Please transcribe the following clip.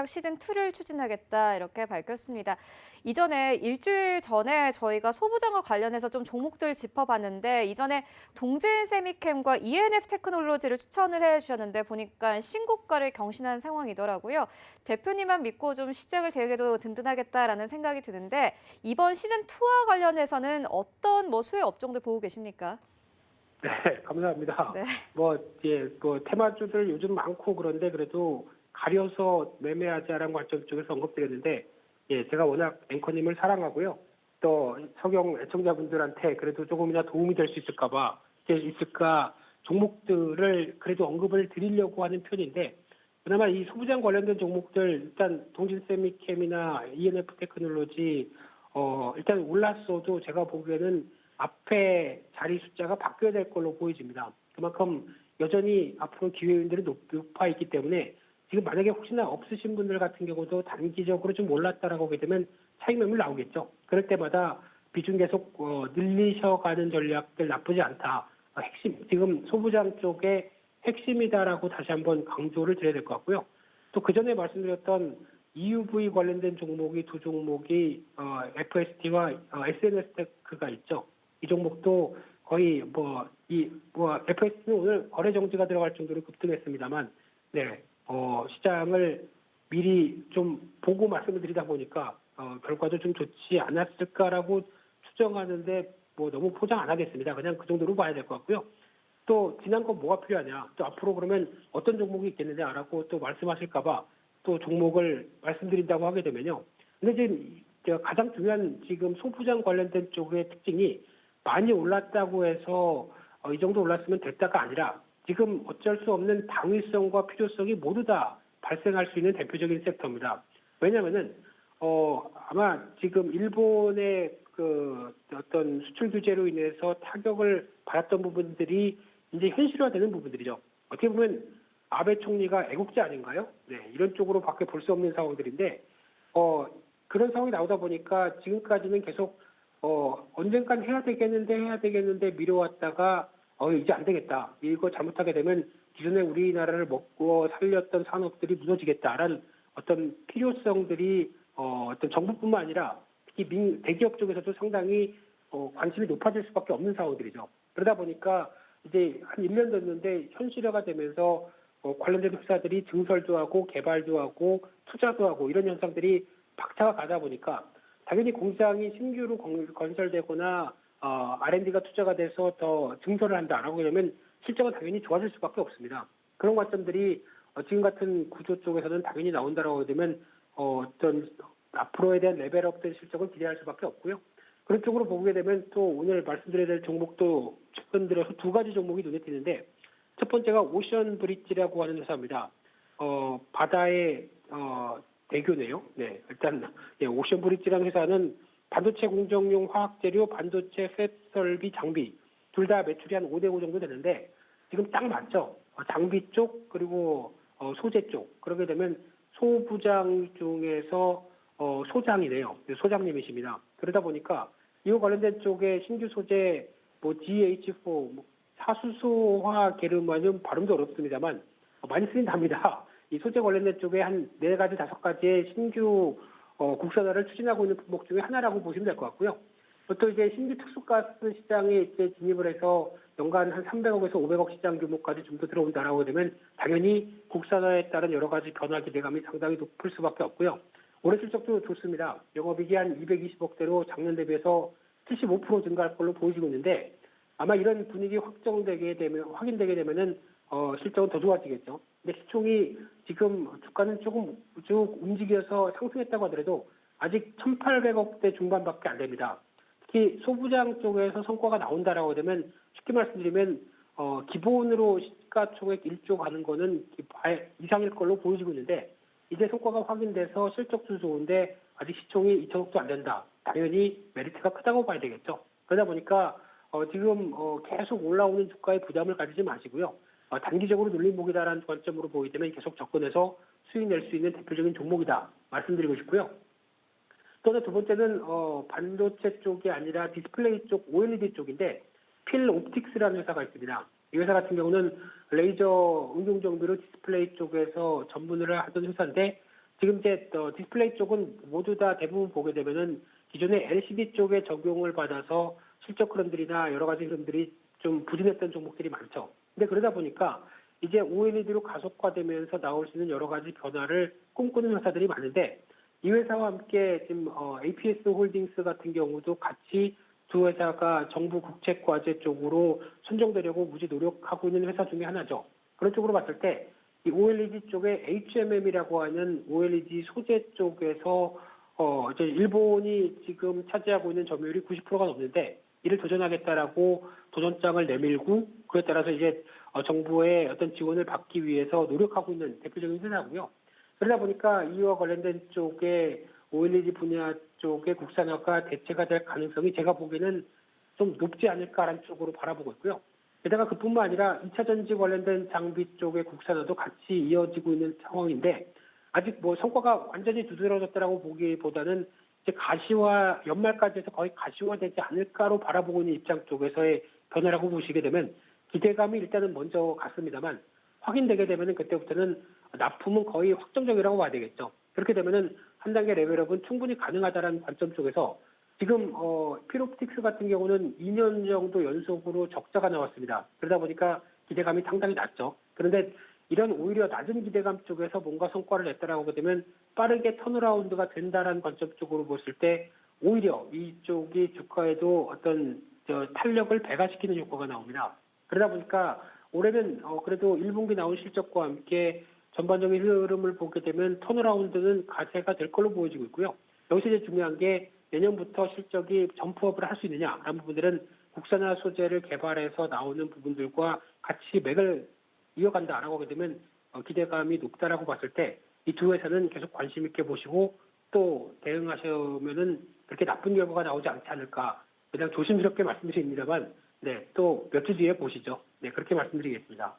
시즌2를 추진하겠다 이렇게 밝혔습니다. 이전에 일주일 전에 저희가 소부장과 관련해서 좀 종목들 짚어봤는데 이전에 동진 세미캠과 ENF 테크놀로지를 추천을 해주셨는데 보니까 신고가를 경신한 상황이더라고요. 대표님만 믿고 좀 시작을 되게도 든든하겠다라는 생각이 드는데 이번 시즌2와 관련해서는 어떤 수혜 업종들 보고 계십니까? 네, 감사합니다. 네. 테마주들 요즘 많고 그런데 그래도 가려서 매매하자라는 관점 쪽에서 언급드렸는데, 예, 제가 워낙 앵커님을 사랑하고요. 또 서경 애청자분들한테 그래도 조금이나 도움이 될 수 있을까 종목들을 그래도 언급을 드리려고 하는 편인데, 그나마 이 소부장 관련된 종목들 일단 동진세미캠이나 ENF 테크놀로지 일단 올랐어도 제가 보기에는 앞에 자리 숫자가 바뀌어야 될 걸로 보여집니다. 그만큼 여전히 앞으로 기회 요인들이 높아 있기 때문에 지금 만약에 혹시나 없으신 분들 같은 경우도 단기적으로 좀 올랐다라고 하게 되면 차익 매물 나오겠죠. 그럴 때마다 비중 계속 늘리셔가는 전략들 나쁘지 않다. 핵심 지금 소부장 쪽의 핵심이다라고 다시 한번 강조를 드려야 될 것 같고요. 또 그 전에 말씀드렸던 EUV 관련된 종목이 두 종목이 FST와 SNS 테크가 있죠. 이 종목도 거의 FST는 오늘 거래 정지가 들어갈 정도로 급등했습니다만, 네, 시장을 미리 좀 보고 말씀을 드리다 보니까 결과도 좀 좋지 않았을까라고 추정하는데 너무 포장 안 하겠습니다. 그냥 그 정도로 봐야 될 것 같고요. 또 지난 건 뭐가 필요하냐, 또 앞으로 그러면 어떤 종목이 있겠느냐라고 또 말씀하실까봐 또 종목을 말씀드린다고 하게 되면요. 근데 지금 가장 중요한 지금 소부장 관련된 쪽의 특징이 많이 올랐다고 해서 이 정도 올랐으면 됐다가 아니라 지금 어쩔 수 없는 당위성과 필요성이 모두 다 발생할 수 있는 대표적인 섹터입니다. 왜냐하면은 아마 지금 일본의 그 어떤 수출 규제로 인해서 타격을 받았던 부분들이 이제 현실화되는 부분들이죠. 어떻게 보면 아베 총리가 애국자 아닌가요? 네, 이런 쪽으로 밖에 볼 수 없는 상황들인데 그런 상황이 나오다 보니까 지금까지는 계속 언젠간 해야 되겠는데 미뤄왔다가 이제 안 되겠다. 이거 잘못하게 되면 기존에 우리나라를 먹고 살렸던 산업들이 무너지겠다라는 어떤 필요성들이 어떤 정부뿐만 아니라 특히 대기업 쪽에서도 상당히 관심이 높아질 수밖에 없는 상황들이죠. 그러다 보니까 이제 한 1년 됐는데 현실화가 되면서 관련된 회사들이 증설도 하고 개발도 하고 투자도 하고 이런 현상들이 박차가 가다 보니까 당연히 공장이 신규로 건설되거나 R&D가 투자가 돼서 더 증설을 한다라고 하면 실적은 당연히 좋아질 수밖에 없습니다. 그런 관점들이 지금 같은 구조 쪽에서는 당연히 나온다라고 되면 어떤 앞으로에 대한 레벨업된 실적을 기대할 수밖에 없고요. 그런 쪽으로 보게 되면 또 오늘 말씀드려야 될 종목도 최근 들어서 두 가지 종목이 눈에 띄는데 첫 번째가 오션 브릿지라고 하는 회사입니다. 바다의 대교네요. 네, 일단 오션 브릿지라는 회사는 반도체 공정용 화학재료, 반도체 팹 설비, 장비 둘 다 매출이 한 5대5 정도 되는데 지금 딱 맞죠. 장비 쪽 그리고 소재 쪽 그러게 되면 소부장 중에서 소장이네요. 소장님이십니다. 그러다 보니까 이와 관련된 쪽에 신규 소재 GH4 사수소화 게르마늄 발음도 어렵습니다만 많이 쓰인답니다. 이 소재 관련된 쪽에 한 4가지, 5가지의 신규 국산화를 추진하고 있는 품목 중에 하나라고 보시면 될 것 같고요. 또 이제 신규 특수가스 시장에 이제 진입을 해서 연간 한 300억에서 500억 시장 규모까지 좀 더 들어온다라고 되면 당연히 국산화에 따른 여러 가지 변화 기대감이 상당히 높을 수밖에 없고요. 올해 실적도 좋습니다. 영업이익이 한 220억대로 작년 대비해서 75% 증가할 걸로 보여지고 있는데 아마 이런 분위기 확인되게 되면은 실적은 더 좋아지겠죠. 근데 시총이 지금 주가는 조금 쭉 움직여서 상승했다고 하더라도 아직 1,800억대 중반밖에 안 됩니다. 특히 소부장 쪽에서 성과가 나온다라고 되면 쉽게 말씀드리면 기본으로 시가총액 1조 가는 거는 이상일 걸로 보여지고 있는데 이제 성과가 확인돼서 실적도 좋은데 아직 시총이 2천억도 안 된다. 당연히 메리트가 크다고 봐야 되겠죠. 그러다 보니까 지금 계속 올라오는 주가에 부담을 가지지 마시고요. 단기적으로 눌림목이다라는 관점으로 보기 때문에 계속 접근해서 수익 낼 수 있는 대표적인 종목이다 말씀드리고 싶고요. 또 하나 두 번째는 반도체 쪽이 아니라 디스플레이 쪽 OLED 쪽인데 필옵틱스라는 회사가 있습니다. 이 회사 같은 경우는 레이저 응용 정비로 디스플레이 쪽에서 전문을 하던 회사인데 지금 이제 디스플레이 쪽은 모두 다 대부분 보게 되면은 기존의 LCD 쪽에 적용을 받아서 실적 흐름들이나 여러 가지 흐름들이 좀 부진했던 종목들이 많죠. 근데 그러다 보니까 이제 OLED로 가속화되면서 나올 수 있는 여러 가지 변화를 꿈꾸는 회사들이 많은데 이 회사와 함께 지금 APS 홀딩스 같은 경우도 같이 두 회사가 정부 국책과제 쪽으로 선정되려고 무지 노력하고 있는 회사 중에 하나죠. 그런 쪽으로 봤을 때 이 OLED 쪽에 HMM이라고 하는 OLED 소재 쪽에서 이제 일본이 지금 차지하고 있는 점유율이 90%가 넘는데 이를 도전하겠다라고 도전장을 내밀고 그에 따라서 이제 정부의 어떤 지원을 받기 위해서 노력하고 있는 대표적인 회사고요. 그러다 보니까 이와 관련된 쪽에 OLED 분야 쪽의 국산화가 대체가 될 가능성이 제가 보기에는 좀 높지 않을까라는 쪽으로 바라보고 있고요. 게다가 그뿐만 아니라 2차 전지 관련된 장비 쪽의 국산화도 같이 이어지고 있는 상황인데 아직 뭐 성과가 완전히 두드러졌다라고 보기보다는 이제 가시화 연말까지 해서 거의 가시화되지 않을까로 바라보고 있는 입장 쪽에서의 변화라고 보시게 되면 기대감이 일단은 먼저 갔습니다만 확인되게 되면은 그때부터는 납품은 거의 확정적이라고 봐야 되겠죠. 그렇게 되면은 한 단계 레벨업은 충분히 가능하다라는 관점 쪽에서 지금 필옵틱스 같은 경우는 2년 정도 연속으로 적자가 나왔습니다. 그러다 보니까 기대감이 상당히 낮죠. 그런데 이런 오히려 낮은 기대감 쪽에서 뭔가 성과를 냈다라고 하게 되면 빠르게 턴어라운드가 된다라는 관점 쪽으로 봤을 때 오히려 이쪽이 주가에도 어떤 탄력을 배가시키는 효과가 나옵니다. 그러다 보니까 올해는 그래도 1분기 나온 실적과 함께 전반적인 흐름을 보게 되면 턴어라운드는 가세가 될 걸로 보여지고 있고요. 여기서 이제 중요한 게 내년부터 실적이 점프업을 할 수 있느냐라는 부분들은 국산화 소재를 개발해서 나오는 부분들과 같이 맥을 이어간다라고 하게 되면 기대감이 높다라고 봤을 때 이 두 회사는 계속 관심 있게 보시고 또 대응하시면은 그렇게 나쁜 결과가 나오지 않지 않을까 그냥 조심스럽게 말씀드립니다만 네, 또 몇 주 뒤에 보시죠. 네, 그렇게 말씀드리겠습니다.